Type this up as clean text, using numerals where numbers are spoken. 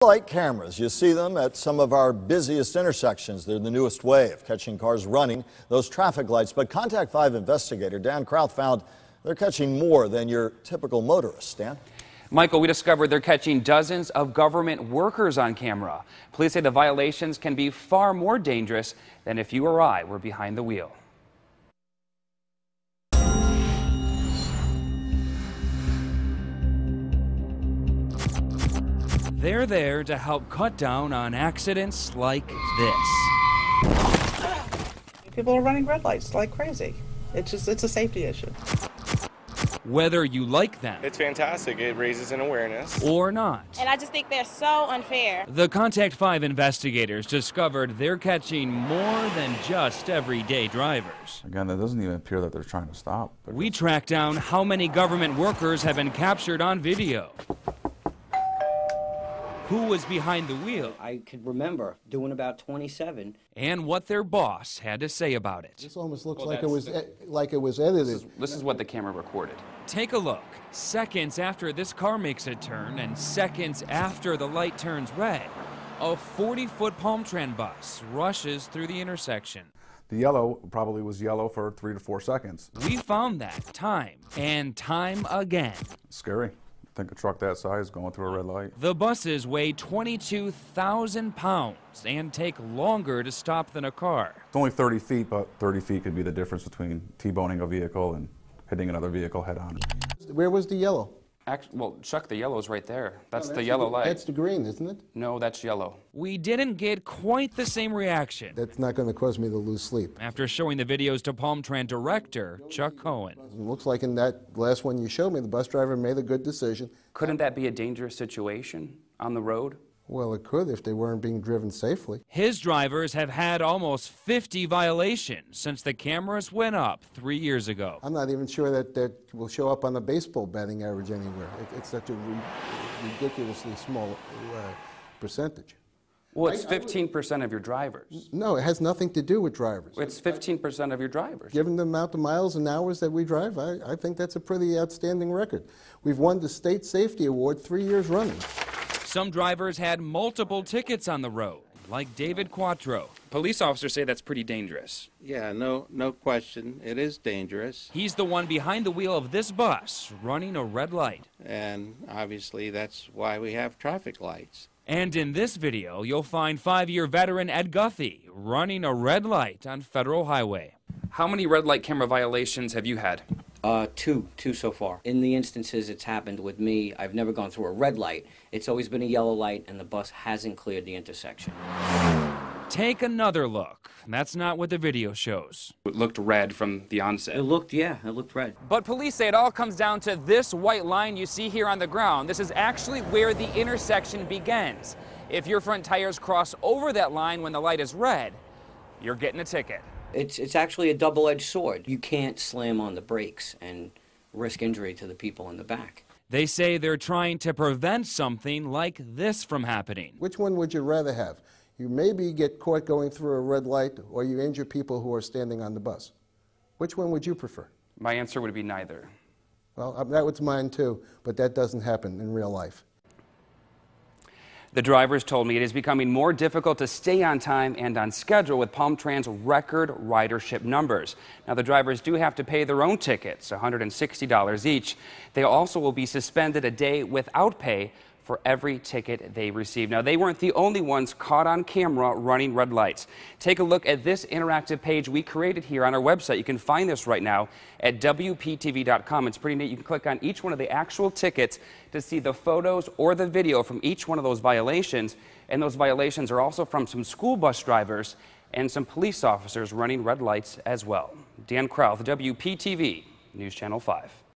Light cameras, you see them at some of our busiest intersections. They're the newest way of catching cars running those traffic lights. But Contact 5 investigator Dan Krauth found they're catching more than your typical motorist. Dan? Michael, we discovered they're catching dozens of government workers on camera. Police say the violations can be far more dangerous than if you or I were behind the wheel. They're there to help cut down on accidents like this. People are running red lights like crazy. It's a safety issue. Whether you like them, it's fantastic. It raises an awareness. Or not. And I just think they're so unfair. The Contact 5 investigators discovered they're catching more than just everyday drivers. Again, that doesn't even appear that they're trying to stop. We tracked down how many government workers have been captured on video. Who was behind the wheel? I could remember doing about 27. And what their boss had to say about it. This almost looks like it was edited. This is what the camera recorded. Take a look. Seconds after this car makes a turn and seconds after the light turns red, a 40-foot Palmtran bus rushes through the intersection. The yellow probably was yellow for 3 to 4 seconds. We found that time and time again. Scary. I think a truck that size going through a red light. The buses weigh 22,000 pounds and take longer to stop than a car. It's only 30 feet, but 30 feet could be the difference between T-boning a vehicle and hitting another vehicle head-on. Where was the yellow? Well, Chuck, the yellow's right there. That's the yellow light. That's the green, isn't it? No, that's yellow. We didn't get quite the same reaction. That's not going to cause me to lose sleep. After showing the videos to Palmtran director Chuck Cohen. It looks like in that last one you showed me, the bus driver made a good decision. Couldn't that be a dangerous situation on the road? Well, it could if they weren't being driven safely. His drivers have had almost 50 violations since the cameras went up 3 years ago. I'm not even sure that will show up on the baseball batting average anywhere. It's such a ridiculously small percentage. Well, it's 15% of your drivers. No, it has nothing to do with drivers. It's 15% of your drivers. Given the amount of miles and hours that we drive, I think that's a pretty outstanding record. We've won the State Safety Award 3 years running. Some drivers had multiple tickets on the road, like David Quattro. Police officers say that's pretty dangerous. Yeah, no question. It is dangerous. He's the one behind the wheel of this bus, running a red light. And obviously that's why we have traffic lights. And in this video, you'll find 5-year veteran Ed Guthey running a red light on Federal Highway. How many red light camera violations have you had? Two so far. In the instances it's happened with me, I've never gone through a red light. It's always been a yellow light and the bus hasn't cleared the intersection. Take another look. That's not what the video shows. It looked red from the onset. It looked red. But police say it all comes down to this white line you see here on the ground. This is actually where the intersection begins. If your front tires cross over that line when the light is red, you're getting a ticket. It's actually a double-edged sword. You can't slam on the brakes and risk injury to the people in the back. They say they're trying to prevent something like this from happening. Which one would you rather have? You maybe get caught going through a red light, or you injure people who are standing on the bus. Which one would you prefer? My answer would be neither. Well, that was mine too, but that doesn't happen in real life. The drivers told me it is becoming more difficult to stay on time and on schedule with Palmtran's record ridership numbers. Now, the drivers do have to pay their own tickets, $160 each. They also will be suspended a day without pay for every ticket they receive. Now, they weren't the only ones caught on camera running red lights. Take a look at this interactive page we created here on our website. You can find this right now at WPTV.com. It's pretty neat. You can click on each one of the actual tickets to see the photos or the video from each one of those violations. And those violations are also from some school bus drivers and some police officers running red lights as well. Dan Krauth, WPTV, News Channel 5.